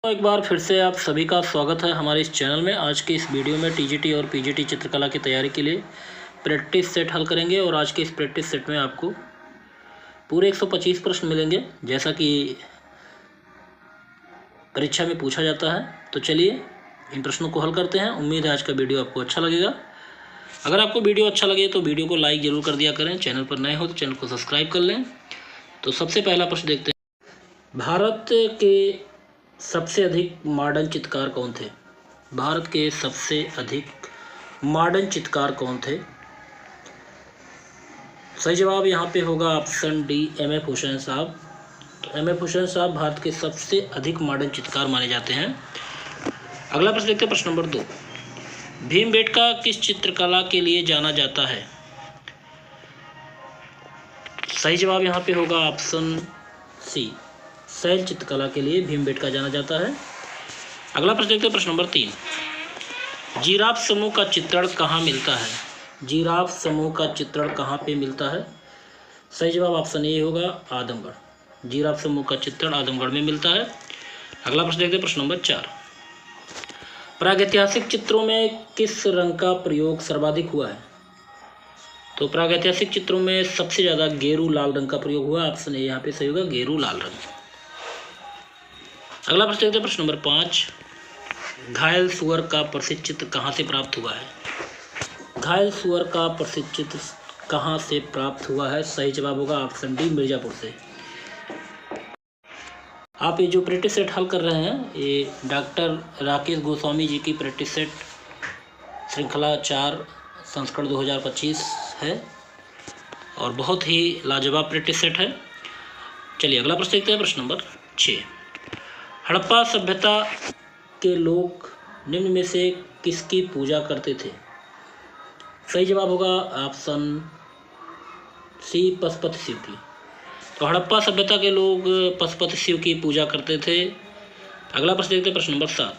तो एक बार फिर से आप सभी का स्वागत है हमारे इस चैनल में। आज के इस वीडियो में टीजीटी और पीजीटी चित्रकला की तैयारी के लिए प्रैक्टिस सेट हल करेंगे और आज के इस प्रैक्टिस सेट में आपको पूरे 125 प्रश्न मिलेंगे जैसा कि परीक्षा में पूछा जाता है। तो चलिए इन प्रश्नों को हल करते हैं। उम्मीद है आज का वीडियो आपको अच्छा लगेगा। अगर आपको वीडियो अच्छा लगे तो वीडियो को लाइक ज़रूर कर दिया करें। चैनल पर नए हो तो चैनल को सब्सक्राइब कर लें। तो सबसे पहला प्रश्न देखते हैं, भारत के सबसे अधिक मॉडर्न चित्रकार कौन थे? भारत के सबसे अधिक मॉडर्न चित्रकार कौन थे? सही जवाब यहाँ पे होगा ऑप्शन डी, एम.एफ. हुसैन साहब। तो एम.एफ. हुसैन साहब भारत के सबसे अधिक मॉडर्न चित्रकार माने जाते हैं। अगला प्रश्न देखते हैं, प्रश्न नंबर 2, भीमबेटका किस चित्रकला के लिए जाना जाता है? सही जवाब यहाँ पे होगा ऑप्शन सी, शैल चित्रकला के लिए भीमबेटका जाना जाता है। अगला प्रश्न देखते हैं, प्रश्न नंबर 3, जिराफ समूह का चित्रण कहाँ मिलता है? जिराफ समूह का चित्रण कहाँ पे मिलता है? सही जवाब ऑप्शन ए होगा, आदमगढ़। जिराफ समूह का चित्रण आदमगढ़ में मिलता है। अगला प्रश्न देखते हैं, प्रश्न नंबर 4, प्रागैतिहासिक चित्रों में किस रंग का प्रयोग सर्वाधिक हुआ है? तो प्रागैतिहासिक चित्रों में सबसे ज़्यादा गेरू लाल रंग का प्रयोग हुआ। ऑप्शन ए यहाँ पे सही होगा, गेरू लाल रंग। अगला प्रश्न देखते हैं, प्रश्न नंबर 5, घायल सुअर का प्रसिद्ध चित्र कहाँ से प्राप्त हुआ है? घायल सुअर का प्रसिद्ध चित्र कहाँ से प्राप्त हुआ है? सही जवाब होगा ऑप्शन डी, मिर्जापुर से। आप ये जो प्रैक्टिस सेट हल कर रहे हैं ये डॉक्टर राकेश गोस्वामी जी की प्रैक्टिस सेट श्रृंखला 4 संस्करण 2025 है और बहुत ही लाजवाब प्रैक्टिस सेट है। चलिए अगला प्रश्न देखते हैं, प्रश्न नंबर 6, हड़प्पा सभ्यता के लोग निम्न में से किसकी पूजा करते थे? सही जवाब होगा ऑप्शन सी, पशुपति शिव की। तो हड़प्पा सभ्यता के लोग पशुपति शिव की पूजा करते थे। अगला प्रश्न देखते हैं, प्रश्न नंबर 7,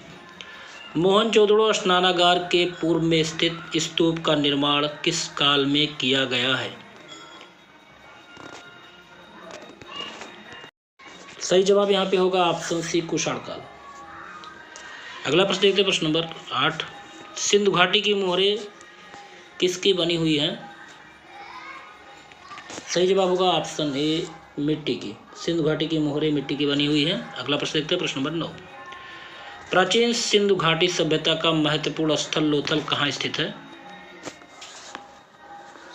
मोहनजोदड़ो स्नानागार के पूर्व में स्थित स्तूप का निर्माण किस काल में किया गया है? सही जवाब यहाँ पे होगा ऑप्शन सी, कुषाण काल। अगला प्रश्न देखते हैं, प्रश्न नंबर 8, सिंधु घाटी की मोहरें किसकी बनी हुई हैं? सही जवाब होगा ऑप्शन ए, मिट्टी की। सिंधु घाटी की मोहरें मिट्टी की बनी हुई हैं। अगला प्रश्न देखते हैं, प्रश्न नंबर 9, प्राचीन सिंधु घाटी सभ्यता का महत्वपूर्ण स्थल लोथल कहाँ स्थित है?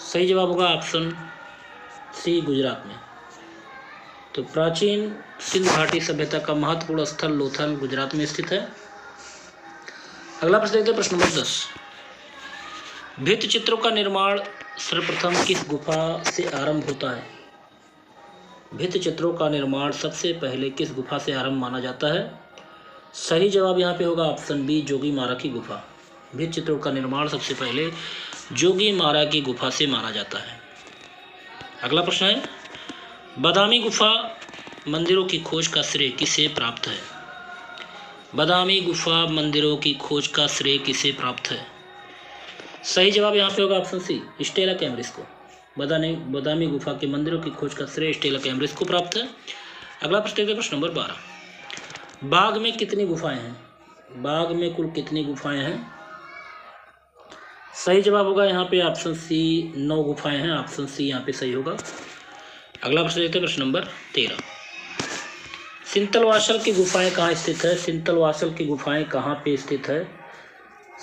सही जवाब होगा ऑप्शन सी, गुजरात में। तो प्राचीन सिंधु घाटी सभ्यता का महत्वपूर्ण स्थल लोथल गुजरात में स्थित है। अगला प्रश्न देखते हैं, प्रश्न नंबर 10, भित्ति चित्रों का निर्माण सर्वप्रथम किस गुफा से आरंभ होता है? भित्ति चित्रों का निर्माण सबसे पहले किस गुफा से आरंभ माना जाता है? सही जवाब यहाँ पे होगा ऑप्शन बी, जोगीमारा की गुफा। भित्ति चित्रों का निर्माण सबसे पहले जोगीमारा की गुफा से माना जाता है। अगला प्रश्न है, बादामी गुफा मंदिरों की खोज का श्रेय किसे प्राप्त है? बादामी गुफा मंदिरों की खोज का श्रेय किसे प्राप्त है? सही जवाब यहाँ पे होगा ऑप्शन सी, स्टेला कैम्ब्रिज को। बादामी गुफा के मंदिरों की खोज का श्रेय स्टेला कैम्ब्रिज को प्राप्त है। अगला प्रश्न देखते हैं, प्रश्न नंबर 12, बाघ में कितनी गुफाएं हैं? बाघ में कुल कितनी गुफाएं हैं? सही जवाब होगा यहाँ पे ऑप्शन सी, 9 गुफाएं हैं। ऑप्शन सी यहाँ पे सही होगा। अगला प्रश्न देखते हैं, प्रश्न नंबर 13, सिंतलवासल की गुफाएं कहाँ स्थित है? सिंतलवासल की गुफाएं कहाँ पे स्थित है?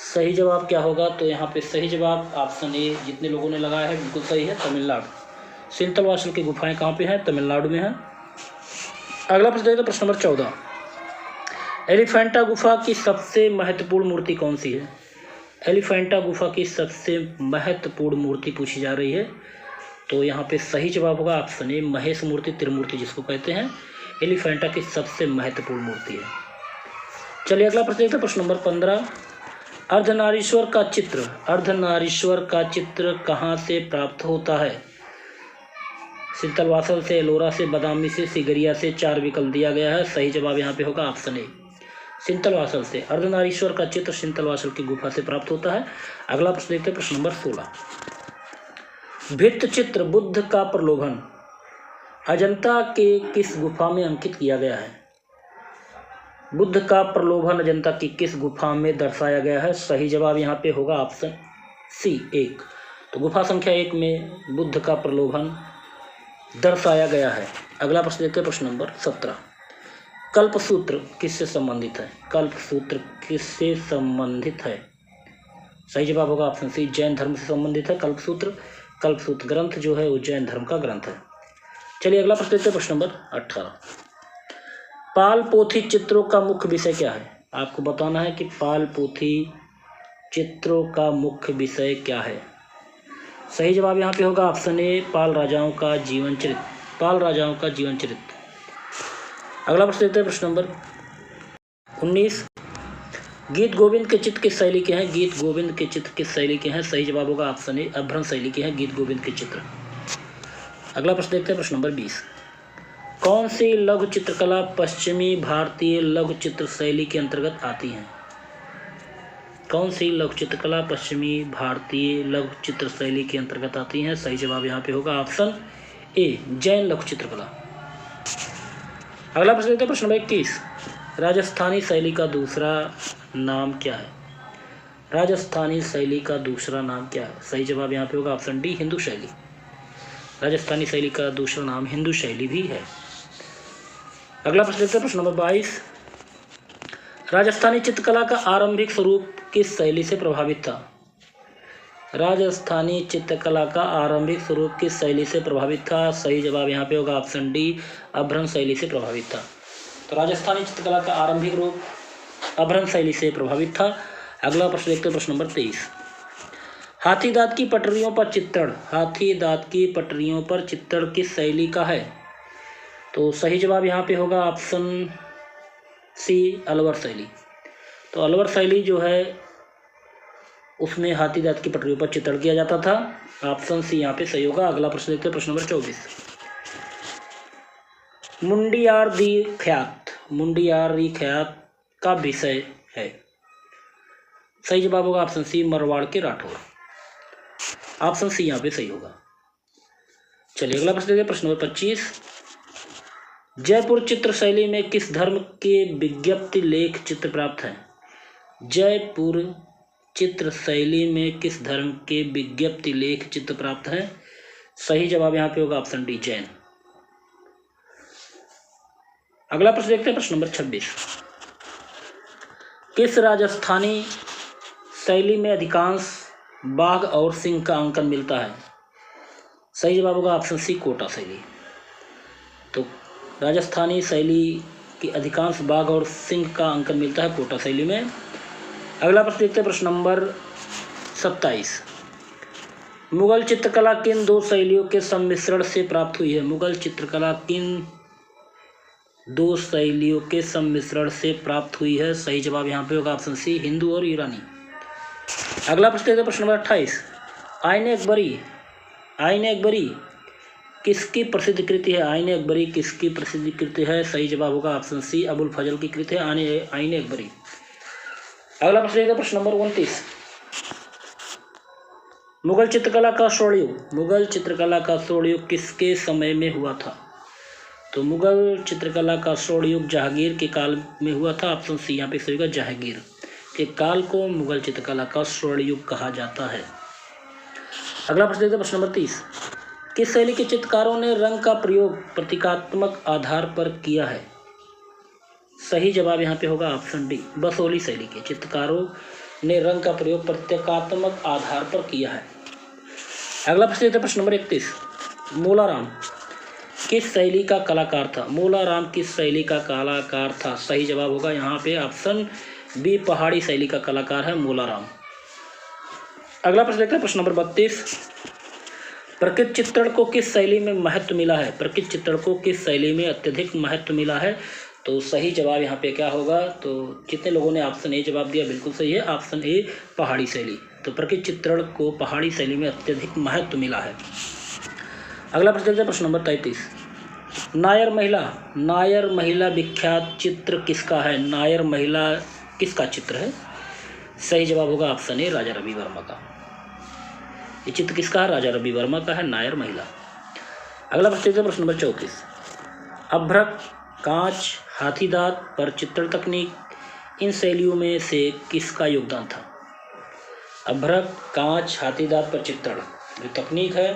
सही जवाब क्या होगा? तो यहाँ पे सही जवाब ऑप्शन ए, जितने लोगों ने लगाया है बिल्कुल सही है, तमिलनाडु। सिंतलवासल की गुफाएं कहाँ पे हैं? तमिलनाडु में है। अगला प्रश्न देखते हैं, प्रश्न नंबर 14, एलिफेंटा गुफा की सबसे महत्वपूर्ण मूर्ति कौन सी है? एलिफेंटा गुफा की सबसे महत्वपूर्ण मूर्ति पूछी जा रही है। तो यहाँ पे सही जवाब होगा ऑप्शन ए, महेश मूर्ति, त्रिमूर्ति जिसको कहते हैं, एलिफेंटा की सबसे महत्वपूर्ण मूर्ति है। चलिए अगला प्रश्न देखते हैं, प्रश्न नंबर 15, अर्धनारीश्वर का चित्र कहाँ से प्राप्त होता है? सिंतलवासल से, एलोरा से, बादामी से, सिगरिया से। 4 विकल्प दिया गया है। सही जवाब यहाँ पे होगा ऑप्शन ए, सिंतलवासल से। अर्धनारीश्वर का चित्र सिंतलवासल की गुफा से प्राप्त होता है। अगला प्रश्न देखते हैं, प्रश्न नंबर 16, भित्ति चित्र बुद्ध का प्रलोभन अजंता के किस गुफा में अंकित किया गया है? बुद्ध का प्रलोभन अजंता की किस गुफा में दर्शाया गया है? सही जवाब यहाँ पे होगा ऑप्शन सी 1। तो गुफा संख्या 1 में बुद्ध का प्रलोभन दर्शाया गया है। अगला प्रश्न देखते हैं, प्रश्न नंबर 17। कल्पसूत्र किससे संबंधित है? कल्पसूत्र किससे संबंधित है? सही जवाब होगा ऑप्शन सी, जैन धर्म से संबंधित है कल्पसूत्र। कल्पसूत्र ग्रंथ जो है वो जैन धर्म का ग्रंथ है। चलिए अगला प्रश्न देखते हैं, प्रश्न नंबर 18। पाल पोथी चित्रों का मुख्य विषय क्या है? आपको बताना है कि पाल पोथी चित्रों का मुख्य विषय क्या है। सही जवाब यहाँ पे होगा ऑप्शन ए, पाल राजाओं का जीवन चरित्र। पाल राजाओं का जीवन चरित्र। अगला प्रश्न देखते हैं, प्रश्न नंबर 19। गीत गोविंद के चित्र किस शैली के हैं? गीत गोविंद के चित्र किस शैली के हैं? सही जवाब होगा ऑप्शन ए, अभ्रंश शैली के हैं गीत गोविंद के चित्र। अगला प्रश्न देखते हैं, प्रश्न नंबर 20। कौन सी लघु चित्रकला पश्चिमी भारतीय लघु चित्र शैली के अंतर्गत आती है? कौन सी लघु चित्रकला पश्चिमी भारतीय लघु चित्र शैली के अंतर्गत आती है? सही जवाब यहाँ पे होगा ऑप्शन ए, जैन लघु चित्रकला। अगला प्रश्न देखते हैं, प्रश्न नंबर 21। राजस्थानी शैली का दूसरा नाम क्या है? राजस्थानी शैली का दूसरा नाम क्या है? सही जवाब यहाँ पे होगा ऑप्शन डी, हिंदू शैली। राजस्थानी शैली का दूसरा नाम हिंदू शैली भी है। अगला प्रश्न देखते हैं, प्रश्न नंबर 22। राजस्थानी चित्रकला का आरंभिक स्वरूप किस शैली से प्रभावित था? राजस्थानी चित्रकला का आरंभिक स्वरूप किस शैली से प्रभावित था? सही जवाब यहाँ पे होगा ऑप्शन डी, अभ्रंश शैली से प्रभावित था। तो राजस्थानी चित्रकला का आरंभिक रूप अभ्रंश शैली से प्रभावित था। अगला प्रश्न देखते हैं, प्रश्न नंबर 23। हाथी दांत की पटरियों पर चित्रण, हाथी दांत की पटरियों पर चित्रण किस शैली का है? तो सही जवाब यहाँ पे होगा ऑप्शन सी, अलवर शैली। तो अलवर शैली जो है उसमें हाथी दांत की पटरियों पर चित्रण किया जाता था। ऑप्शन सी यहाँ पे सही होगा। अगला प्रश्न देखते हैं, प्रश्न नंबर 24। मुंडियार दी ख्यात, मुंडियार दी ख्यात का विषय है? सही जवाब होगा ऑप्शन सी, मारवाड़ के राठौर। ऑप्शन सी यहाँ पे सही होगा। चलिए अगला प्रश्न देखते हैं, प्रश्न नंबर 25। जयपुर चित्र शैली में किस धर्म के विज्ञप्ति लेख चित्र प्राप्त हैं? जयपुर चित्र शैली में किस धर्म के विज्ञप्ति लेख चित्र प्राप्त हैं? सही जवाब यहाँ पे होगा ऑप्शन डी, जैन। अगला प्रश्न देखते हैं, प्रश्न नंबर 26। किस राजस्थानी शैली में अधिकांश बाघ और सिंह का अंकन मिलता है? सही जवाब होगा ऑप्शन सी, कोटा शैली। तो राजस्थानी शैली की अधिकांश बाघ और सिंह का अंकन मिलता है कोटा शैली में। अगला प्रश्न देखते हैं, प्रश्न नंबर 27। मुगल चित्रकला किन दो शैलियों के सम्मिश्रण से प्राप्त हुई है? मुगल चित्रकला किन दो शैलियों के सम्मिश्रण से प्राप्त हुई है? सही जवाब यहाँ पे होगा ऑप्शन सी, हिंदू और ईरानी। अगला प्रश्न देखते हैं, प्रश्न नंबर 28। आईने अकबरी, आईने अकबरी किसकी प्रसिद्ध कृति है? आईने अकबरी किसकी प्रसिद्ध कृति है? सही जवाब होगा ऑप्शन सी, अबुल फजल की कृति है आईने अकबरी। अगला प्रश्न देखते हैं, प्रश्न नंबर 29। मुगल चित्रकला का स्वर्णयुग, मुगल चित्रकला का स्वर्णयुग किसके समय में हुआ था? तो मुगल चित्रकला का स्वर्णयुग जहांगीर के काल में हुआ था। ऑप्शन सी यहाँ पे सही होगा, जहांगीर के काल को मुगल चित्रकला का स्वर्णयुग कहा जाता है। अगला प्रश्न देखते हैं, प्रश्न नंबर 30। किस शैली के चित्रकारों ने रंग का प्रयोग प्रतीकात्मक आधार पर किया है? सही जवाब यहाँ पे होगा ऑप्शन डी, बसोली शैली के चित्रकारों ने रंग का प्रयोग प्रतीकात्मक आधार पर किया है। अगला प्रश्न देखते हैं, प्रश्न नंबर 31। मोलाराम किस शैली का कलाकार था? मोलाराम किस शैली का कलाकार था? सही जवाब होगा यहाँ पे ऑप्शन बी, पहाड़ी शैली का कलाकार है मोलाराम। अगला प्रश्न देखते हैं, प्रश्न नंबर 32। प्रकृति चित्रण को किस शैली में महत्व मिला है? प्रकृति चित्रण को किस शैली में अत्यधिक महत्व मिला है? तो सही जवाब यहाँ पे क्या होगा? तो जितने लोगों ने ऑप्शन ए जवाब दिया बिल्कुल सही है, ऑप्शन ए, पहाड़ी शैली। तो प्रकृति चित्रण को पहाड़ी शैली में अत्यधिक महत्व मिला है। अगला प्रश्न देखते हैं, प्रश्न नंबर 33। नायर महिला, नायर महिला विख्यात चित्र किसका है? नायर महिला किसका चित्र है? सही जवाब होगा ऑप्शन ए, राजा रवि वर्मा का। ये चित्र किसका है? राजा रवि वर्मा का है, नायर महिला। अगला प्रश्न देखते हैं, प्रश्न नंबर 34। अभ्रक कांच, हाथी दांत पर चित्रण तकनीक, इन शैलियों में से किसका योगदान था? अभ्रक, कांच, हाथी दांत पर चित्रण जो तकनीक है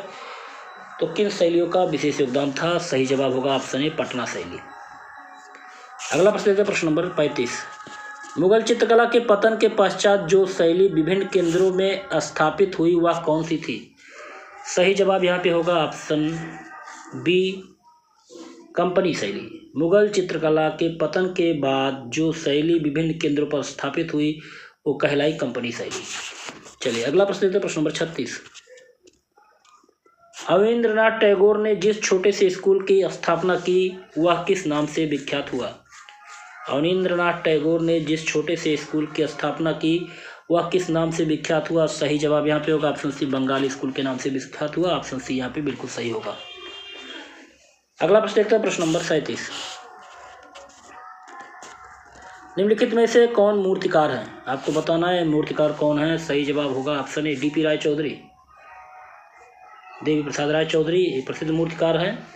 तो किन शैलियों का विशेष योगदान था? सही जवाब होगा ऑप्शन ए पटना शैली। अगला प्रश्न है प्रश्न नंबर 35। मुगल चित्रकला के पतन के पश्चात जो शैली विभिन्न केंद्रों में स्थापित हुई वह कौन सी थी? सही जवाब यहाँ पे होगा ऑप्शन बी कंपनी शैली। मुगल चित्रकला के पतन के बाद जो शैली विभिन्न केंद्रों पर स्थापित हुई वो कहलाई कंपनी शैली। चलिए अगला प्रश्न देखते हैं प्रश्न नंबर 36। अवेंद्रनाथ टैगोर ने जिस छोटे से स्कूल की स्थापना की वह किस नाम से विख्यात हुआ? अवनींद्रनाथ टैगोर ने जिस छोटे से स्कूल की स्थापना की वह किस नाम से विख्यात हुआ? सही जवाब यहाँ पे होगा ऑप्शन सी बंगाली स्कूल के नाम से विख्यात हुआ। ऑप्शन सी यहाँ पे बिल्कुल सही होगा। अगला प्रश्न देखते हैं प्रश्न नंबर 37। निम्नलिखित में से कौन मूर्तिकार है? आपको बताना है मूर्तिकार कौन है। सही जवाब होगा ऑप्शन ए डीपी राय चौधरी, देवी प्रसाद राय चौधरी एक प्रसिद्ध मूर्तिकार हैं।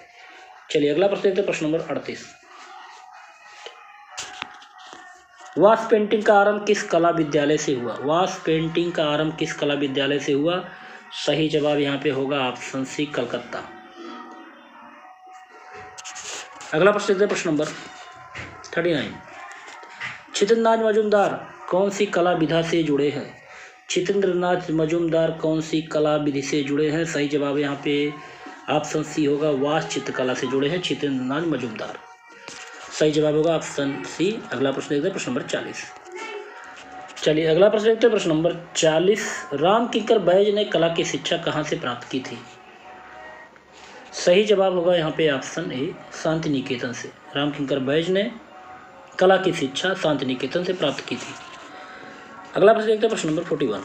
चलिए अगला प्रश्न देखते हैं प्रश्न नंबर 38। वास पेंटिंग का आरंभ किस कला विद्यालय से हुआ? वास पेंटिंग का आरंभ किस कला विद्यालय से हुआ? सही जवाब यहाँ पे होगा ऑप्शन सी कलकत्ता। अगला प्रश्न देखते हैं प्रश्न नंबर 39। छितेंद्रनाथ मजूमदार कौन सी कला विधा से जुड़े हैं? छितेंद्रनाथ मजूमदार कौन सी कला विधि से जुड़े हैं? सही जवाब यहाँ पे ऑप्शन सी होगा वास चित्रकला से जुड़े हैं छितेंद्रनाथ मजूमदार। सही जवाब होगा ऑप्शन सी। अगला प्रश्न देखते हैं प्रश्न नंबर 40। चलिए अगला प्रश्न देखते हैं प्रश्न नंबर 40। रामकिंकर बैज ने कला की शिक्षा कहाँ से प्राप्त की थी? सही जवाब होगा यहाँ पे ऑप्शन ए शांति निकेतन से। रामकिंकर बैज ने कला की शिक्षा शांति निकेतन से प्राप्त की थी। अगला प्रश्न देखते हैं प्रश्न नंबर 41।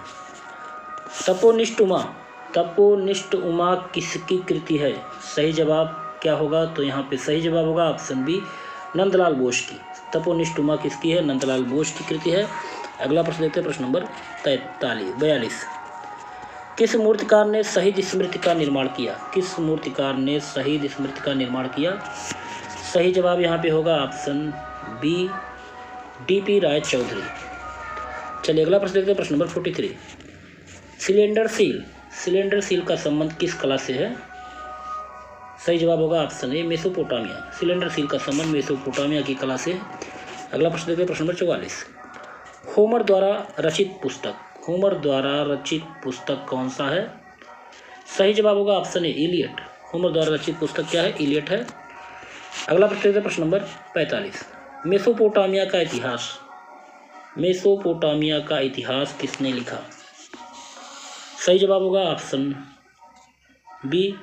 तपोनिष्ठ उमा किसकी कृति है? सही जवाब क्या होगा? तो यहाँ पे सही जवाब होगा ऑप्शन बी नंदलाल बोस की। तपोनिष्ठ उमा किसकी है? नंदलाल बोस की कृति है। अगला प्रश्न देखते हैं प्रश्न नंबर 42। किस मूर्तिकार ने शहीद स्मृति का निर्माण किया? किस मूर्तिकार ने शहीद स्मृति का निर्माण किया? सही जवाब यहाँ पे होगा ऑप्शन बी डीपी राय चौधरी। चलिए अगला प्रश्न देखते हैं प्रश्न नंबर 43। सिलेंडर सील का संबंध किस कला से है? सही जवाब होगा option A Mesopotamia. Cylinder seal का संबंध मेसोपोटामिया की कला से। अगला प्रश्न देखते हैं प्रश्न नंबर 44। होमर द्वारा रचित पुस्तक कौन सा है? सही जवाब होगा ऑप्शन ए इलियट। होमर द्वारा रचित पुस्तक क्या है? इलियट है। अगला प्रश्न देखते हैं प्रश्न नंबर 45। मेसोपोटामिया का इतिहास किसने लिखा? सही जवाब होगा ऑप्शन बी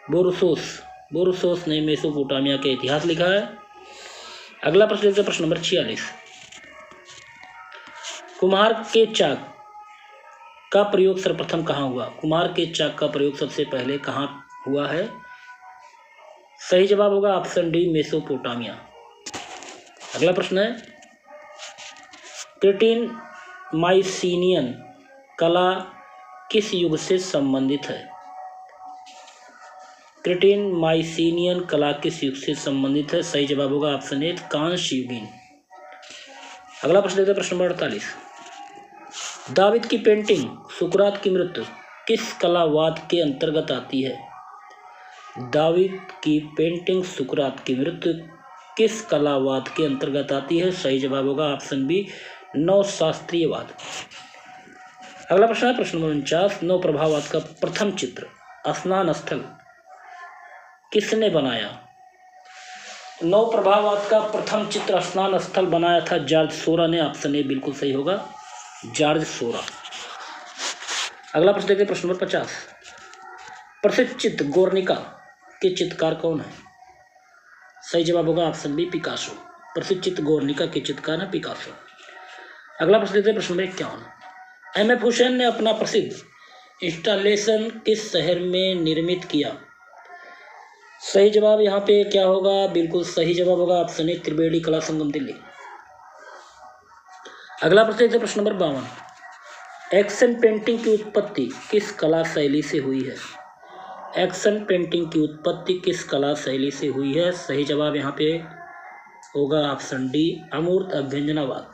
बोरुसोस ने मेसोपोटामिया का इतिहास लिखा है। अगला प्रश्न देखते हैं प्रश्न नंबर 46। कुम्हार के चाक का प्रयोग सर्वप्रथम कहाँ हुआ? कुम्हार के चाक का प्रयोग सबसे पहले कहाँ हुआ है? सही जवाब होगा ऑप्शन डी मेसोपोटामिया। अगला प्रश्न है क्रेटिन माइसीनियन कला किस युग से संबंधित है? क्रेटिन माइसीनियन कला किस युग से संबंधित है? सही जवाब होगा ऑप्शन ए कांस्य युगीन। अगला प्रश्न देखते हैं प्रश्न नंबर 48। दावीद की पेंटिंग सुकरात की मृत्यु किस कलावाद के अंतर्गत आती है? दावीद की पेंटिंग सुकरात की मृत्यु किस कलावाद के अंतर्गत आती है? सही जवाब होगा ऑप्शन बी नवशास्त्रीयवाद। अगला प्रश्न है प्रश्न नंबर 49। नव प्रभाववाद का प्रथम चित्र स्नान स्थल किसने बनाया? नव प्रभाववाद का प्रथम चित्र स्नान स्थल बनाया था जॉर्ज सोरा ने। ऑप्शन ए बिल्कुल सही होगा जॉर्ज सोरा। अगला प्रश्न देखते हैं प्रश्न नंबर 50। प्रसिद्ध चित्र गोर्निका के चित्रकार कौन है? सही जवाब होगा ऑप्शन बी पिकासो। प्रसिद्ध चित्र गोर्निका के चित्रकार है पिकासो। अगला प्रश्न देखते हैं प्रश्न नंबर 51। एम.एफ. हुसैन ने अपना प्रसिद्ध इंस्टॉलेशन किस शहर में निर्मित किया? सही जवाब यहाँ पे क्या होगा? बिल्कुल सही जवाब होगा ऑप्शन ए त्रिवेणी कला संगम दिल्ली। अगला प्रश्न देखते हैं प्रश्न नंबर 52। एक्शन पेंटिंग की उत्पत्ति किस कला शैली से हुई है? एक्शन पेंटिंग की उत्पत्ति किस कला शैली से हुई है? सही जवाब यहाँ पे होगा ऑप्शन डी अमूर्त अभ्यंजनावाद।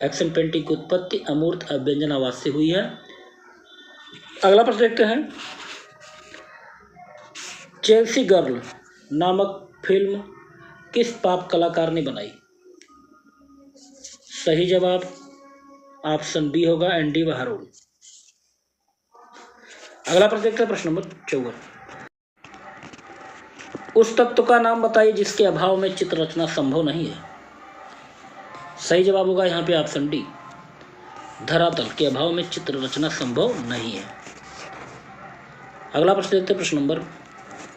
एक्शन पेंटिंग की उत्पत्ति अमूर्त अभ्यंजनावाद से हुई है। अगला प्रश्न देखते हैं, चेल्सी गर्ल नामक फिल्म किस पाप कलाकार ने बनाई? सही जवाब ऑप्शन बी होगा एंडी वाहरोल। अगला प्रश्न देखते हैं, प्रश्न नंबर 54, उस तत्व का नाम बताइए जिसके अभाव में चित्र रचना संभव नहीं है। सही जवाब होगा यहाँ पे ऑप्शन डी धरातल के अभाव में चित्र रचना संभव नहीं है। अगला प्रश्न देखते हैं, प्रश्न नंबर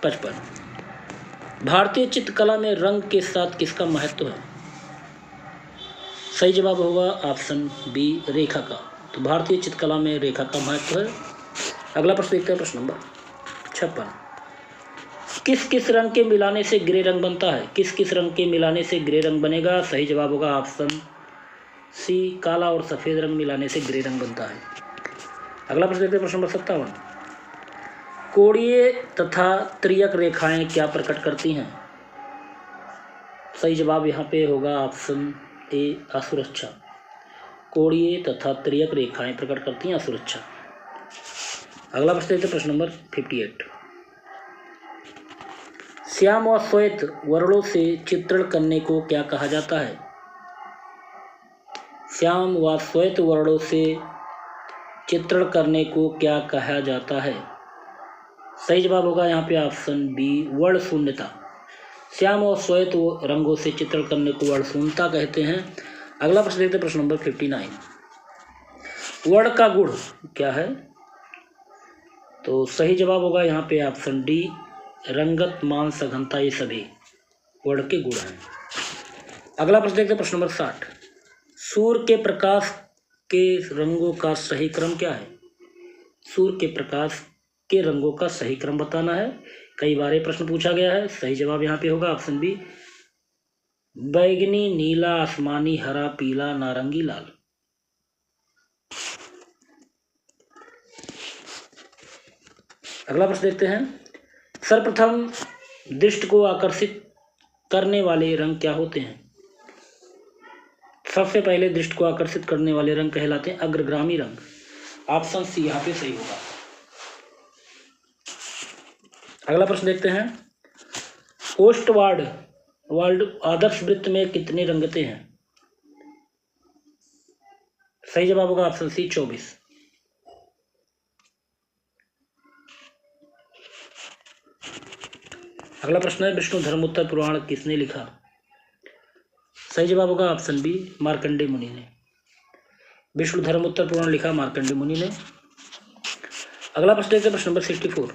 55, भारतीय चित्रकला में रंग के साथ किसका महत्व है? सही जवाब होगा ऑप्शन बी रेखा का। तो भारतीय चित्रकला में रेखा का महत्व है। अगला प्रश्न देखते हैं, प्रश्न नंबर 56, किस किस रंग के मिलाने से ग्रे रंग बनता है? किस किस रंग के मिलाने से ग्रे रंग बनेगा? सही जवाब होगा ऑप्शन सी काला और सफेद रंग मिलाने से ग्रे रंग बनता है। अगला प्रश्न देखते हैं, प्रश्न नंबर 57, कोणीय तथा त्रियक रेखाएं क्या प्रकट करती हैं? सही जवाब यहाँ पे होगा ऑप्शन ए असुरक्षा। कोणीय तथा त्रियक रेखाएं प्रकट करती हैं असुरक्षा। अगला प्रश्न देखते हैं, प्रश्न नंबर 58, श्याम व श्वेत वर्णों से चित्रण करने को क्या कहा जाता है? श्याम व श्वेत वर्णों से चित्रण करने को क्या कहा जाता है? सही जवाब होगा यहाँ पे ऑप्शन बी वर्ण शून्यता। श्याम और श्वेत रंगों से चित्रण करने को वर्ण शून्यता कहते हैं। अगला प्रश्न देखते हैं, प्रश्न नंबर 59, वर्ण का गुण क्या है? तो सही जवाब होगा यहाँ पे ऑप्शन डी रंगत मान सघनता, ये सभी वर्ण के गुण हैं। अगला प्रश्न देखते हैं, प्रश्न नंबर 60, सूर्य के प्रकाश के रंगों का सही क्रम क्या है? सूर्य के प्रकाश के रंगों का सही क्रम बताना है। कई बार ये प्रश्न पूछा गया है। सही जवाब यहाँ पे होगा ऑप्शन बी बैगनी, नीला, आसमानी, हरा, पीला, नारंगी, लाल। अगला प्रश्न देखते हैं, सर्वप्रथम दृष्टि को आकर्षित करने वाले रंग क्या होते हैं? सबसे पहले दृष्टि को आकर्षित करने वाले रंग कहलाते हैं अग्रगामी रंग। ऑप्शन सी यहाँ पे सही होगा। अगला प्रश्न देखते हैं, ओस्टवार्ड वर्ल्ड आदर्श वृत्त में कितने रंगते हैं? सही जवाब होगा ऑप्शन सी 24। अगला प्रश्न है, विष्णु धर्मोत्तर पुराण किसने लिखा? सही जवाब होगा ऑप्शन बी मार्कंडेय मुनि ने। विष्णु धर्मोत्तर पुराण लिखा मार्कंडेय मुनि ने। अगला प्रश्न देखते हैं, प्रश्न नंबर 64,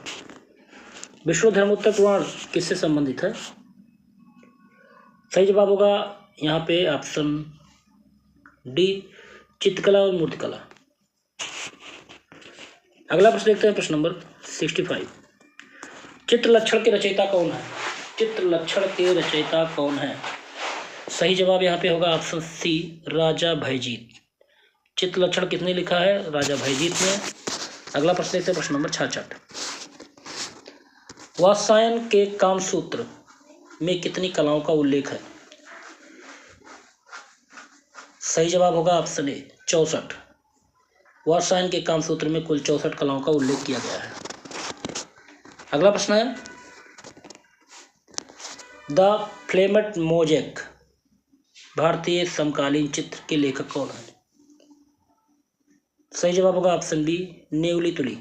विष्णु धर्मोत्तर पुराण किससे संबंधित है? सही जवाब होगा यहाँ पे ऑप्शन डी चित्रकला और मूर्तिकला। अगला प्रश्न देखते हैं, प्रश्न नंबर 65, चित्रलक्षण के रचयिता कौन है? चित्रलक्षण के रचयिता कौन है? सही जवाब यहाँ पे होगा ऑप्शन सी राजा भयजीत। चित्रलक्षण किसने लिखा है? राजा भयजीत ने। अगला प्रश्न देखते हैं, प्रश्न नंबर 66, वात्स्यायन के कामसूत्र में कितनी कलाओं का उल्लेख है? सही जवाब होगा ऑप्शन ए 64। वात्स्यायन के कामसूत्र में कुल 64 कलाओं का उल्लेख किया गया है। अगला प्रश्न है, द फ्लेमेट मोज़ेक भारतीय समकालीन चित्र के लेखक कौन है? सही जवाब होगा option B Neyveli Tuli.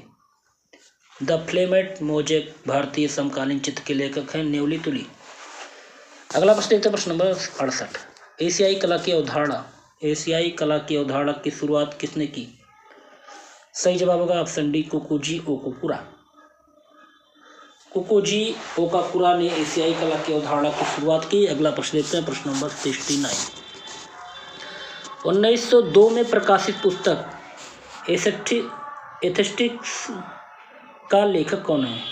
The फ्लेमेट mosaic भारतीय समकालीन चित्र के लेखक हैं नेवली तुली। अगला प्रश्न देखते हैं, प्रश्न नंबर 68, एशियाई कला की अवधारणा की शुरुआत किसने की? सही जवाब होगा ऑप्शन डी कुकुजी ओकाकुरा। कुकुजी ओकाकुरा ने एशियाई कला की अवधारणा की शुरुआत की। अगला प्रश्न देखते हैं, प्रश्न नंबर 69, 1902 में प्रकाशित पुस्तक एस्थेटिक्स का लेखक कौन है?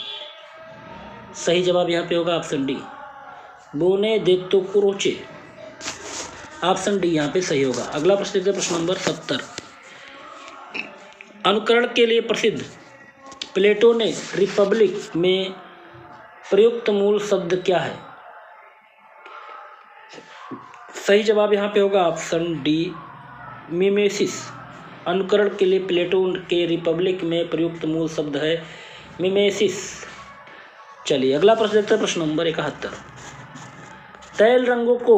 सही जवाब यहाँ पे होगा option D Benedetto Croce. Option D यहाँ पे सही होगा। अगला प्रश्न देखते हैं, प्रश्न नंबर 70, अनुकरण के लिए प्रसिद्ध प्लेटो ने रिपब्लिक में प्रयुक्त मूल शब्द क्या है? सही जवाब यहाँ पे होगा ऑप्शन डी मिमेसिस। अनुकरण के लिए प्लेटो के रिपब्लिक में प्रयुक्त मूल शब्द है मिमेसिस। चलिए अगला प्रश्न देखते हैं, प्रश्न नंबर 71। तैल रंगों को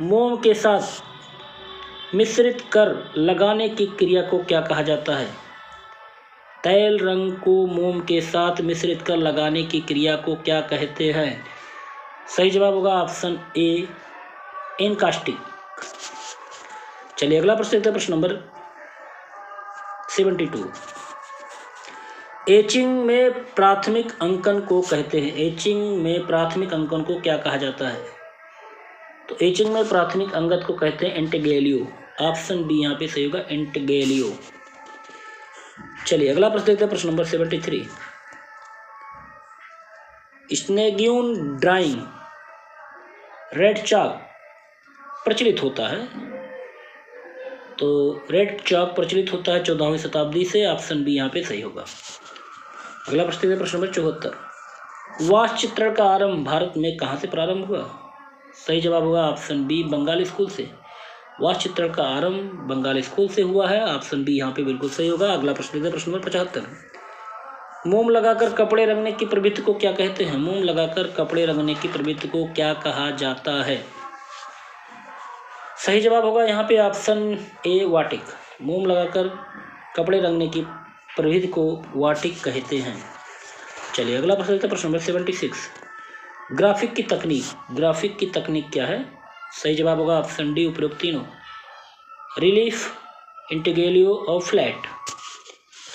मोम के साथ मिश्रित कर लगाने की क्रिया को क्या कहा जाता है? तैल रंग को मोम के साथ मिश्रित कर लगाने की क्रिया को क्या कहते हैं? सही जवाब होगा ऑप्शन ए इनकास्टिंग। चलिए अगला प्रश्न देखते हैं, प्रश्न नंबर 72। एचिंग में प्राथमिक अंकन को कहते हैं। एचिंग में प्राथमिक अंकन को क्या कहा जाता है? तो एचिंग में प्राथमिक अंगत को कहते हैं इंटेग्रेलियो। ऑप्शन बी यहाँ पे सही होगा इंटेग्रेलियो। चलिए अगला प्रश्न देखते हैं, प्रश्न नंबर 73। स्नेग्यून ड्राइंग रेड चॉक प्रचलित होता है। तो रेड चॉक प्रचलित होता है 14वीं शताब्दी से। ऑप्शन बी यहाँ पे सही होगा। अगला प्रश्न देखते हैं, प्रश्न नंबर 74। वास्तु चित्रण का आरंभ भारत में कहाँ से प्रारंभ हुआ? सही जवाब होगा ऑप्शन बी बंगाल स्कूल से। वास्तु चित्रण का आरंभ बंगाल स्कूल से हुआ है। ऑप्शन बी यहाँ पे बिल्कुल सही होगा। अगला प्रश्न देखते हैं, प्रश्न नंबर 75। मोम लगाकर कपड़े रंगने की प्रवृत्ति को क्या कहते हैं? मोम लगाकर कपड़े रंगने की प्रवृत्ति को क्या कहा जाता है? सही जवाब होगा यहाँ पे ऑप्शन ए वाटिक। मोम लगाकर कपड़े रंगने की प्रवृत्ति को वाटिक कहते हैं। चलिए अगला प्रश्न देखते हैं, प्रश्न नंबर 76। ग्राफिक की तकनीक। ग्राफिक की तकनीक क्या है? सही जवाब होगा ऑप्शन डी उपरोक्त तीनों, रिलीफ, इंटीग्रेलियो और फ्लैट।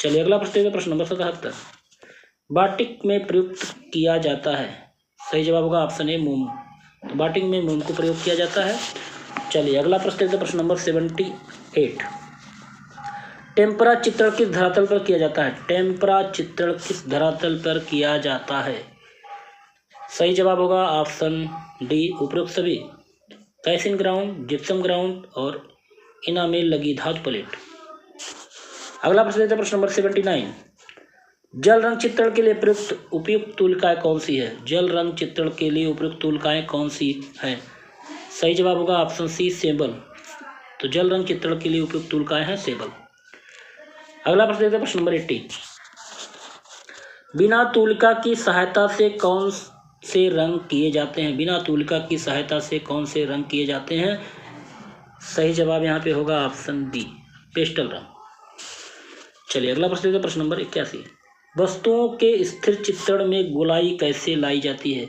चलिए अगला प्रश्न देखते हैं, प्रश्न नंबर 77। बाटिक में प्रयुक्त किया जाता है। सही जवाब होगा ऑप्शन ए मोम। तो बाटिक में मोम को प्रयोग किया जाता है। चलिए अगला प्रश्न देखते हैं, प्रश्न नंबर 78। टेम्परा चित्रण किस धरातल पर किया जाता है? टेम्परा चित्रण किस धरातल पर किया जाता है? सही जवाब होगा ऑप्शन डी उपरोक्त सभी, कैल्शियम ग्राउंड, जिप्सम ग्राउंड और इनामेल लगी धातु प्लेट। अगला प्रश्न देखते हैं, प्रश्न नंबर 79। जल रंग चित्रण के लिए उपयुक्त तुलिकाएं कौन सी है? जल रंग चित्रण के लिए उपयुक्त तुलिकाएं कौन सी है? सही जवाब होगा ऑप्शन सी सेबल। तो जल रंग चित्रण के लिए उपयुक्त तुलिकाएं हैं सेबल। अगला प्रश्न देखते हैं, प्रश्न नंबर 80। बिना तुलिका की सहायता से कौन से रंग किए जाते हैं? बिना तुलिका की सहायता से कौन से रंग किए जाते हैं? सही जवाब यहाँ पे होगा ऑप्शन बी पेस्टल रंग। चलिए अगला प्रश्न देखते हैं, प्रश्न नंबर 81। वस्तुओं के स्थिर चित्रण में गोलाई कैसे लाई जाती है?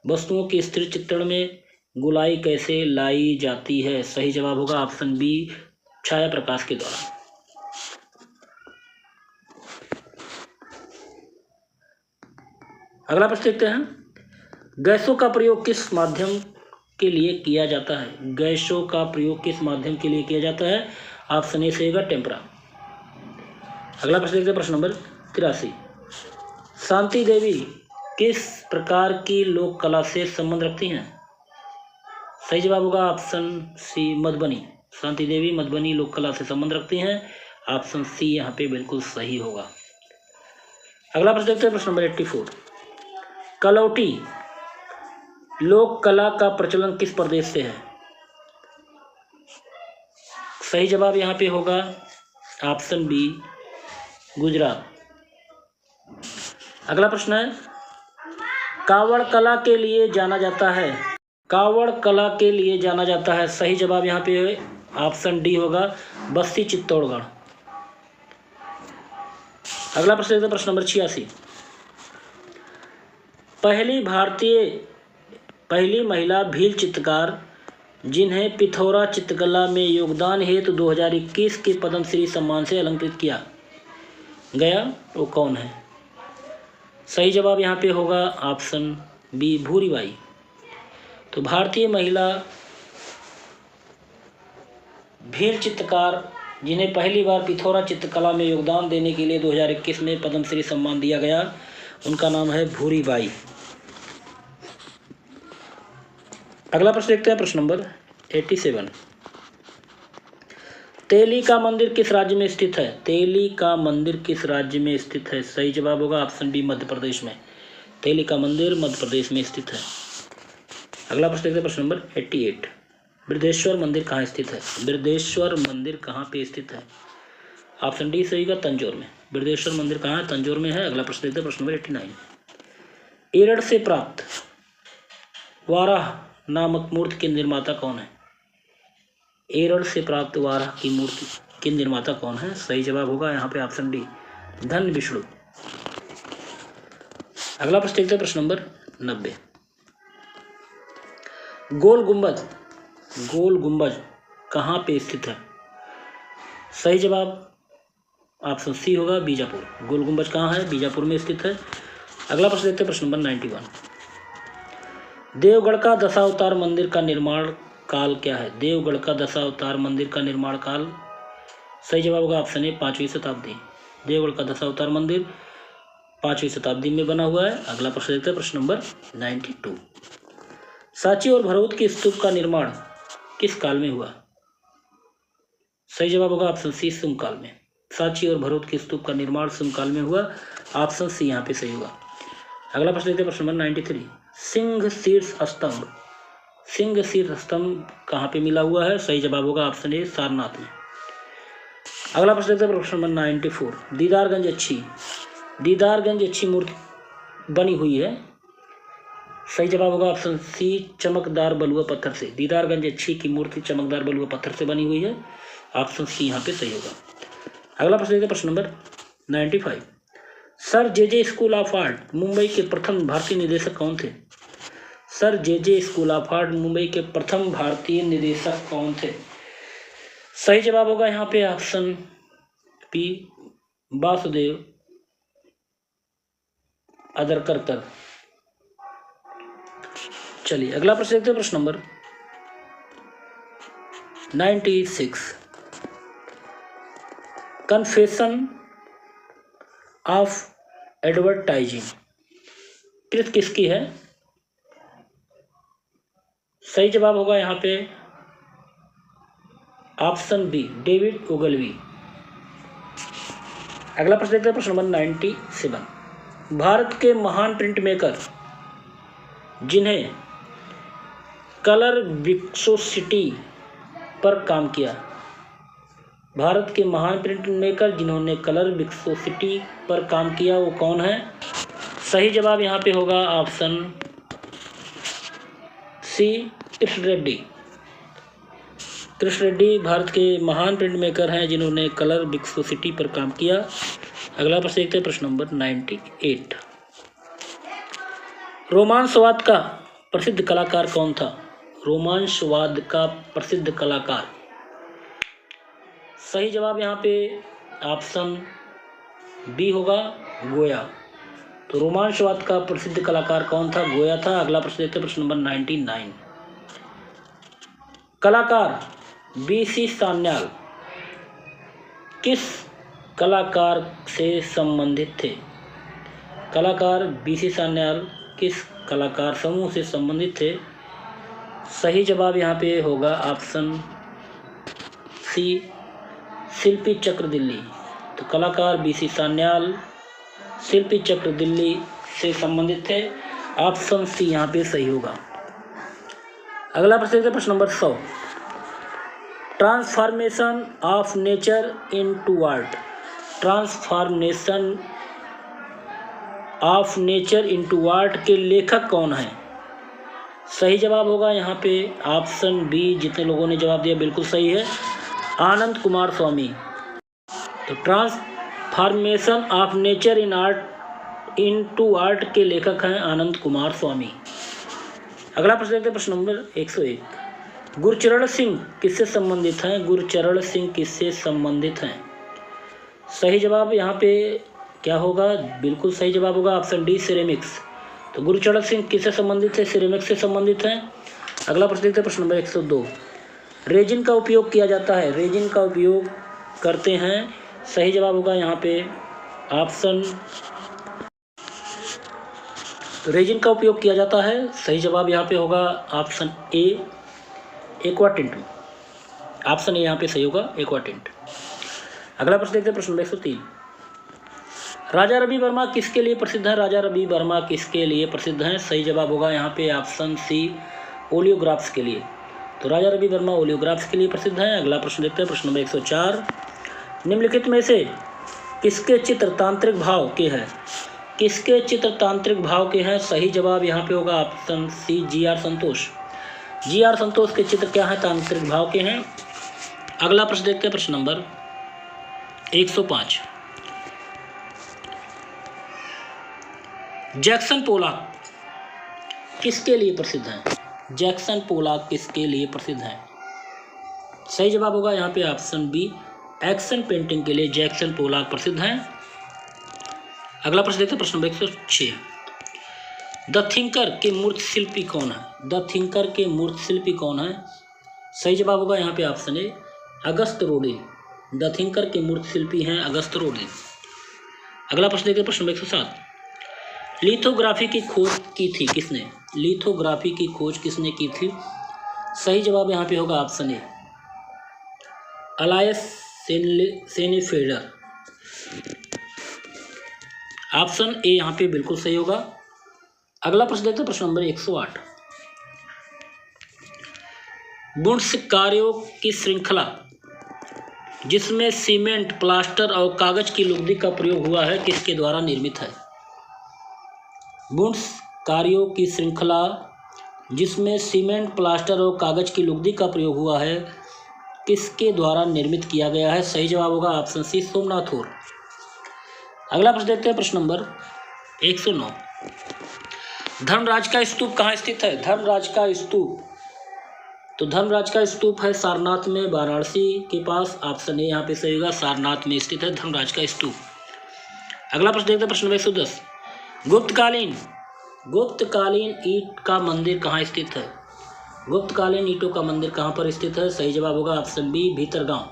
वस्तुओं के स्थिर चित्रण में गोलाई कैसे लाई जाती है? सही जवाब होगा ऑप्शन बी छाया प्रकाश के द्वारा। अगला प्रश्न देखते हैं, गैसों का प्रयोग किस माध्यम के लिए किया जाता है? गैसों का प्रयोग किस माध्यम के लिए किया जाता है? ऑप्शन ए सही होगा टेम्परा। अगला प्रश्न देखते हैं, प्रश्न नंबर 83। शांति देवी किस प्रकार की लोक कला से संबंध रखती हैं? सही जवाब होगा ऑप्शन सी मधुबनी। शांति देवी मधुबनी लोक कला से संबंध रखती हैं। ऑप्शन सी यहाँ पे बिल्कुल सही होगा। अगला प्रश्न देखते हैं, प्रश्न नंबर 84। कलौटी लोक कला का प्रचलन किस प्रदेश से है? सही जवाब यहाँ पे होगा ऑप्शन बी गुजरात। अगला प्रश्न है, कावड़ कला के लिए जाना जाता है। कावड़ कला के लिए जाना जाता है। सही जवाब यहाँ पे ऑप्शन डी होगा बस्ती चित्तौड़गढ़। अगला प्रश्न देखते हैं, प्रश्न नंबर 86। पहली महिला भील चित्रकार जिन्हें पिथौरा चित्रकला में योगदान हेतु 2021 के पद्मश्री सम्मान से अलंकृत किया गया वो कौन है? सही जवाब यहाँ पे होगा ऑप्शन बी भूरीबाई। तो भारतीय महिला भील चित्रकार जिन्हें पहली बार पिथौरा चित्रकला में योगदान देने के लिए 2021 में पद्मश्री सम्मान दिया गया, उनका नाम है भूरीबाई। अगला प्रश्न देखते हैं, प्रश्न नंबर 87। तेली का मंदिर किस राज्य में स्थित है? तेली का मंदिर किस राज्य में स्थित है? सही जवाब होगा ऑप्शन बी मध्य प्रदेश में। तेली का मंदिर मध्य प्रदेश में स्थित है। अगला प्रश्न देखते हैं, प्रश्न नंबर 88। बृहदेश्वर मंदिर कहाँ स्थित है? बृहदेश्वर मंदिर कहाँ पे स्थित है? ऑप्शन डी सही का तंजौर में। बृहदेश्वर मंदिर कहाँ है? तंजौर में है। अगला प्रश्न देखते हैं, प्रश्न नंबर 89। एरड़ से प्राप्त वाराह नामक मूर्ति के निर्माता कौन है? एरड़ से प्राप्त वाराह की मूर्ति के निर्माता कौन है? सही जवाब होगा यहाँ पे ऑप्शन डी धन विष्णु। अगला प्रश्न देखते हैं, प्रश्न नंबर 90। गोल गुंबज कहाँ पे स्थित है? सही जवाब ऑप्शन सी होगा बीजापुर। गोल गुंबज कहाँ है? बीजापुर में स्थित है। अगला प्रश्न देखते हैं, प्रश्न नंबर 91। देवगढ़ का दशावतार मंदिर का निर्माण काल क्या है? देवगढ़ का दशावतार मंदिर का निर्माण काल, सही जवाब होगा ऑप्शन ए 5वीं शताब्दी। देवगढ़ का दशावतार मंदिर 5वीं शताब्दी में बना हुआ है। अगला प्रश्न देखते हैं, प्रश्न नंबर 92। सांची और भरौत के स्तूप का निर्माण किस काल में हुआ? सही जवाब होगा ऑप्शन सी सुंग काल में। सांची और भरौत के स्तूप का निर्माण सुंग काल में हुआ। ऑप्शन सी यहाँ पे सही होगा। अगला प्रश्न देखते हैं, प्रश्न नंबर 93। सिंह शीर्ष स्तंभ कहाँ पे मिला हुआ है? सही जवाब होगा ऑप्शन ए सारनाथ में। अगला प्रश्न देखते हैं, प्रश्न नंबर 94। दीदारगंज अच्छी मूर्ति बनी हुई है। सही जवाब होगा ऑप्शन सी चमकदार बलुआ पत्थर से। दीदारगंज अच्छी की मूर्ति चमकदार बलुआ पत्थर से बनी हुई है। ऑप्शन सी यहाँ पे सही होगा। अगला प्रश्न देखते हैं, प्रश्न number 95। Sir J school of art Mumbai के प्रथम भारतीय निदेशक कौन थे? Sir J school of art Mumbai के प्रथम भारतीय निदेशक कौन थे? सही जवाब होगा यहाँ पे ऑप्शन पी वासुदेव अदरकर। चलिए अगला प्रश्न देखते हैं, प्रश्न नंबर 96। कन्फेशन ऑफ एडवर्टाइजिंग कृत किसकी है? सही जवाब होगा यहाँ पे ऑप्शन बी डेविड ओगलवी। अगला प्रश्न देखते हैं, प्रश्न नंबर 97। भारत के महान प्रिंट मेकर जिन्हें कलर विस्कोसिटी पर काम किया। भारत के महान प्रिंट मेकर जिन्होंने कलर विस्कोसिटी पर काम किया वो कौन है? सही जवाब यहाँ पे होगा ऑप्शन सी कृष्ण रेड्डी भारत के महान प्रिंट मेकर हैं जिन्होंने कलर विस्कोसिटी पर काम किया। अगला प्रश्न देखते हैं, प्रश्न नंबर 98। रोमांसवाद का प्रसिद्ध कलाकार कौन था? रोमांसवाद का प्रसिद्ध कलाकार, सही जवाब यहाँ पे ऑप्शन बी होगा गोया। तो रोमांसवाद का प्रसिद्ध कलाकार कौन था? गोया था। अगला प्रश्न देखते हैं, प्रश्न नंबर 99। कलाकार बीसी सान्याल किस कलाकार से संबंधित थे? कलाकार बीसी सान्याल किस कलाकार समूह से संबंधित थे? सही जवाब यहाँ पे होगा ऑप्शन सी शिल्पी चक्र दिल्ली। तो कलाकार बीसी सान्याल शिल्पी चक्र दिल्ली से संबंधित थे। ऑप्शन सी यहाँ पे सही होगा। अगला प्रश्न देखते हैं, प्रश्न number 100। Transformation of nature into art. Transformation of nature into art के लेखक कौन है? सही जवाब होगा यहाँ पे ऑप्शन बी। जितने लोगों ने जवाब दिया बिल्कुल सही है, आनंद कुमार स्वामी। तो transformation of nature in art into art के लेखक हैं आनंद कुमार स्वामी। अगला प्रश्न देखते हैं, प्रश्न नंबर 101। गुरचरण सिंह किससे संबंधित हैं? गुरचरण सिंह किससे संबंधित हैं? सही जवाब यहाँ पे क्या होगा? बिल्कुल सही जवाब होगा ऑप्शन डी सिरेमिक्स। तो गुरचरण सिंह किससे संबंधित है? सिरेमिक्स से संबंधित हैं। अगला प्रश्न देखते हैं, प्रश्न नंबर 102। रेजिन का उपयोग किया जाता है। रेजिन का उपयोग करते हैं, सही जवाब होगा यहाँ पे ऑप्शन, रेजिन का उपयोग किया जाता है, सही जवाब यहाँ पे होगा option A aquatint. Option A यहाँ पे सही होगा एक्वाटिंट। अगला प्रश्न देखते हैं, प्रश्न नंबर 103। राजा रवि वर्मा किसके लिए प्रसिद्ध है? राजा रवि वर्मा किसके लिए प्रसिद्ध हैं? सही जवाब होगा यहाँ पे ऑप्शन सी ओलियोग्राफ्स के लिए। तो राजा रवि वर्मा ओलियोग्राफ्स के लिए प्रसिद्ध हैं। अगला प्रश्न देखते हैं, प्रश्न नंबर 104। निम्नलिखित में से किसके चित्र तांत्रिक भाव के हैं? किसके चित्र तांत्रिक भाव के हैं? सही जवाब यहाँ पे होगा ऑप्शन सी, जी.आर. संतोष। जी.आर. संतोष के चित्र क्या है? तांत्रिक भाव के हैं। अगला प्रश्न देखते हैं, प्रश्न नंबर 105। जैक्सन पोलाक किसके लिए प्रसिद्ध हैं? जैक्सन पोलाक किसके लिए प्रसिद्ध हैं? सही जवाब होगा यहाँ पे ऑप्शन बी, एक्शन पेंटिंग के लिए जैक्सन पोलाक प्रसिद्ध हैं। अगला प्रश्न देखते हैं, प्रश्न नंबर 106। द थिंकर के मूर्त शिल्पी कौन है? द थिंकर के मूर्त शिल्पी कौन है? सही जवाब होगा यहाँ पे ऑप्शन ए, अगस्त रोडे। द थिंकर के मूर्त शिल्पी हैं अगस्त रोडे। अगला प्रश्न देखते हैं, प्रश्न नंबर 107। लिथोग्राफी की खोज की थी किसने? लिथोग्राफी की खोज किसने की थी? सही जवाब यहाँ पे होगा ऑप्शन ए, अलायस सेनेफेडर। ऑप्शन ए यहाँ पे बिल्कुल सही होगा। अगला प्रश्न देखते हैं, प्रश्न नंबर 108। वुड्स कार्यों की श्रृंखला जिसमें सीमेंट, प्लास्टर और कागज की लुगदी का प्रयोग हुआ है किसके द्वारा निर्मित है? वुड्स कार्यों की श्रृंखला जिसमें सीमेंट, प्लास्टर और कागज की लुगदी का प्रयोग हुआ है किसके द्वारा निर्मित किया गया है? सही जवाब होगा ऑप्शन सी, सोमनाथ और। अगला प्रश्न देखते हैं, प्रश्न नंबर 109। धर्मराज का स्तूप कहाँ स्थित है? धर्मराज का स्तूप, तो धर्मराज का स्तूप है सारनाथ में, वाराणसी के पास। ऑप्शन ए यहाँ पे सही होगा, सारनाथ में स्थित है धर्मराज का स्तूप। अगला प्रश्न देखते हैं, प्रश्न नंबर 110। गुप्तकालीन ईंट का मंदिर कहाँ स्थित है? गुप्तकालीन ईंटों का मंदिर कहाँ पर स्थित है? सही जवाब होगा ऑप्शन बी, भीतरगांव।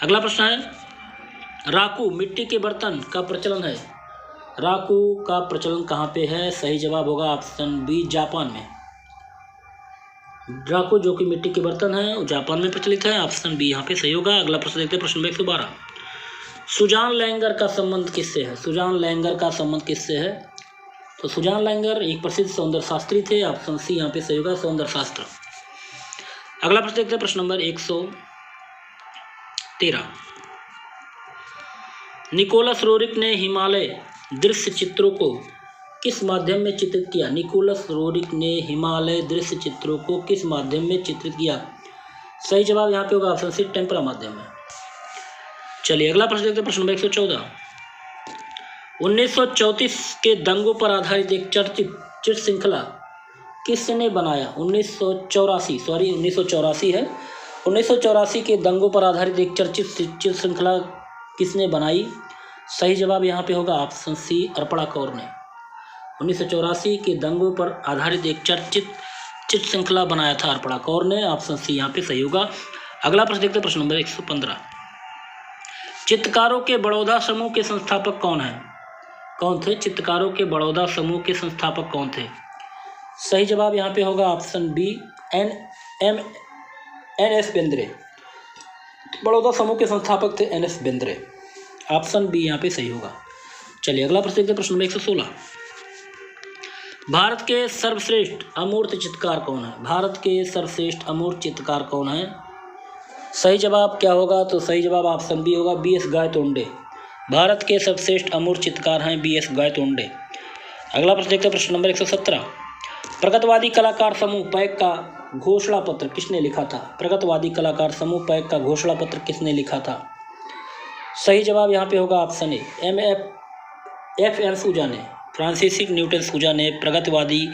अगला प्रश्न है, राकू मिट्टी के बर्तन का प्रचलन है। राकू का प्रचलन कहाँ पे है? सही जवाब होगा ऑप्शन बी, जापान में। राकू जो कि मिट्टी के बर्तन है वो जापान में प्रचलित है। ऑप्शन बी यहाँ पे सही होगा। अगला प्रश्न देखते हैं, प्रश्न नंबर 112। सुजान लैंगर का संबंध किससे है? सुजान लैंगर का संबंध किससे है? तो सुजान लैंगर एक प्रसिद्ध सौंदर्य शास्त्री थे। ऑप्शन सी यहाँ पे सही होगा, सौंदर्य शास्त्र। अगला प्रश्न देखते हैं, प्रश्न नंबर 113। निकोलस रोरिक ने हिमालय दृश्य चित्रों को किस माध्यम में चित्रित किया? निकोलस रोरिक ने हिमालय दृश्य चित्रों को किस माध्यम में चित्रित किया? सही जवाब यहाँ पे होगा ऑप्शन सी, टेम्परा माध्यम में। चलिए अगला प्रश्न देखते हैं, प्रश्न नंबर 114। 1934 के दंगों पर आधारित एक चर्चित चित्र श्रृंखला किसने बनाया? 1984 है। 1984 के दंगों पर आधारित एक चर्चित चित्र श्रृंखला किसने बनाई? सही जवाब यहाँ पे होगा ऑप्शन सी, अर्पणा कौर ने। 1984 के दंगों पर आधारित एक चर्चित चित्र श्रृंखला बनाया था अर्पणा कौर ने। ऑप्शन सी यहाँ पे सही होगा। अगला प्रश्न देखते हैं, प्रश्न नंबर 115। चित्रकारों के बड़ौदा समूह के संस्थापक कौन है? कौन थे? चित्रकारों के बड़ौदा समूह के संस्थापक कौन थे? सही जवाब यहाँ पे होगा option B, N S. Bendre. Baroda समूह के संस्थापक थे एन.एस. बेंद्रे। ऑप्शन बी यहाँ पे सही होगा। चलिए अगला प्रश्न देखते हैं, प्रश्न नंबर 116। भारत के सर्वश्रेष्ठ अमूर्त चित्रकार कौन है? भारत के सर्वश्रेष्ठ अमूर्त चित्रकार कौन है? सही जवाब क्या होगा? तो सही जवाब ऑप्शन बी होगा, बी.एस. गायतोंडे। भारत के सर्वश्रेष्ठ अमूर्त चित्रकार हैं बी.एस. गायतोंडे। अगला प्रश्न देखते हैं, प्रश्न नंबर 117। प्रगतवादी कलाकार समूह पैक का घोषणा पत्र किसने लिखा था? प्रगतवादी कलाकार समूह पैक का घोषणा पत्र किसने लिखा था? सही जवाब यहाँ पे होगा ऑप्शन ए, एफ.एन. सूजा ने। फ्रांसिस न्यूटन सूजा ने प्रगतिवादी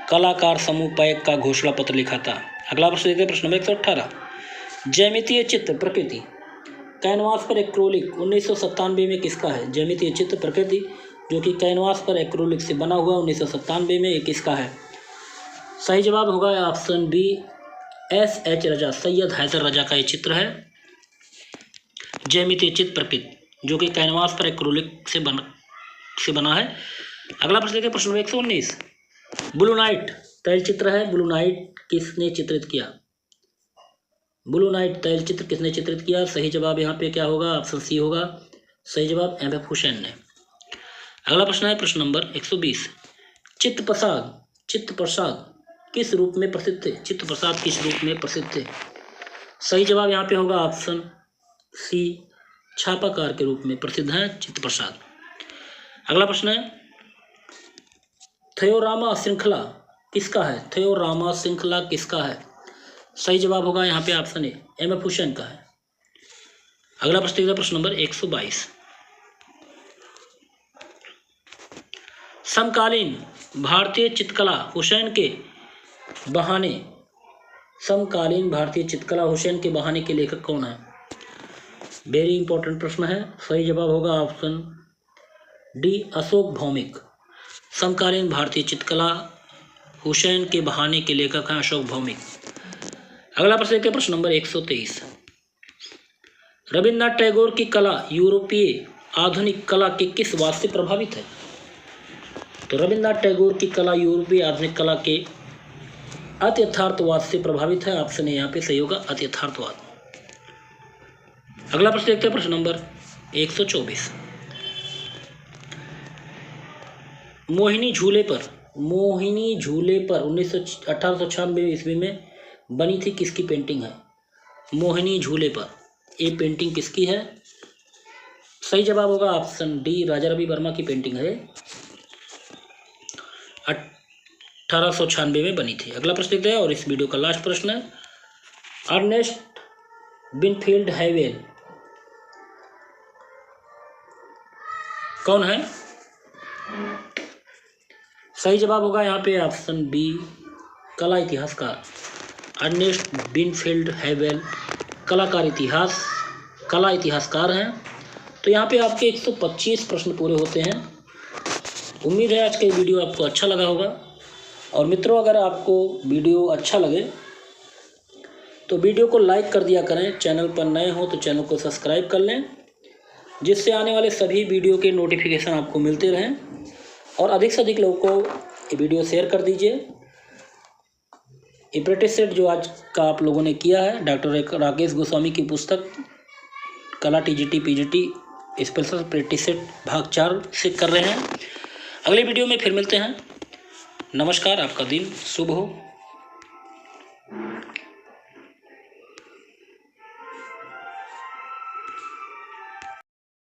कलाकार समूह पैक का घोषणा पत्र लिखा था। अगला प्रश्न देखते हैं, प्रश्न नंबर 118। ज्यामितीय चित्र प्रकृति कैनवास पर एक्रोलिक 1997 में किसका है? ज्यामितीय चित्र प्रकृति जो कि कैनवास पर एक्रोलिक से बना हुआ 1997 में किसका है? सही जवाब होगा ऑप्शन बी, एस.एच. रजा, सैयद हैदर रजा का ये चित्र है। ज्यामितीय चित्र प्रकृति जो कि कैनवास पर एक्रोलिक से बना है। अगला प्रश्न देखिए, प्रश्न नंबर 119। ब्लू नाइट तैलचित्र है। ब्लू नाइट किसने चित्रित किया? ब्लू नाइट तैलचित्र किसने चित्रित किया? सही जवाब यहाँ पे क्या होगा? ऑप्शन सी होगा। सही जवाब एम.एफ. हुसैन ने। अगला प्रश्न है प्रश्न नंबर 120। चित्तप्रसाद किस रूप में प्रसिद्ध थे? चित्त प्रसाद किस रूप में प्रसिद्ध थे? सही जवाब यहाँ पे होगा ऑप्शन सी, छापाकार के रूप में प्रसिद्ध हैं चित्त प्रसाद। अगला प्रश्न है, थयोरामा श्रृंखला किसका है? थयोरामा श्रृंखला किसका है? सही जवाब होगा यहाँ पे ऑप्शन ए, एम.एफ. हुसैन का है। अगला प्रश्न, प्रश्न नंबर 122, समकालीन भारतीय चित्रकला हुसैन के बहाने, समकालीन भारतीय चित्रकला हुसैन के बहाने के लेखक कौन है? वेरी इंपॉर्टेंट प्रश्न है। सही जवाब होगा ऑप्शन डी, अशोक भौमिक। समकालीन भारतीय चित्रकला हुसैन के बहाने के लेखक हैं अशोक भौमिक। अगला प्रश्न देखते हैं, प्रश्न नंबर 123, रविन्द्रनाथ टैगोर की कला यूरोपीय आधुनिक कला के किस वाद से प्रभावित है? तो रविन्द्रनाथ टैगोर की कला यूरोपीय आधुनिक कला के अत्यथार्थवाद से प्रभावित है। ऑप्शन ए यहाँ पे सही होगा, अत्यथार्थवाद। अगला प्रश्न देखते हैं, प्रश्न नंबर 124, मोहिनी झूले पर 1896 ईस्वी में बनी थी किसकी पेंटिंग है? मोहिनी झूले पर ये पेंटिंग किसकी है? सही जवाब होगा ऑप्शन डी, राजा रवि वर्मा की पेंटिंग है, 1896 में बनी थी। अगला प्रश्न देखते हैं और इस वीडियो का लास्ट प्रश्न है, अर्नेस्ट विनफील्ड हैवेल कौन है? सही जवाब होगा यहाँ पे ऑप्शन बी, कला इतिहासकार। अर्नेस्ट विनफील्ड हैवेल कला इतिहासकार हैं। तो यहाँ पे आपके 125 प्रश्न पूरे होते हैं। उम्मीद है आज का वीडियो आपको अच्छा लगा होगा। और मित्रों, अगर आपको वीडियो अच्छा लगे तो वीडियो को लाइक कर दिया करें। चैनल पर नए हो तो चैनल को सब्सक्राइब कर लें, जिससे आने वाले सभी वीडियो के नोटिफिकेशन आपको मिलते रहें। और अधिक से अधिक लोगों को ये वीडियो शेयर कर दीजिए। ये प्रैक्टिस सेट जो आज का आप लोगों ने किया है, डॉक्टर राकेश गोस्वामी की पुस्तक कला TGT PGT special practice set भाग 4 से कर रहे हैं। अगले वीडियो में फिर मिलते हैं। नमस्कार, आपका दिन शुभ हो।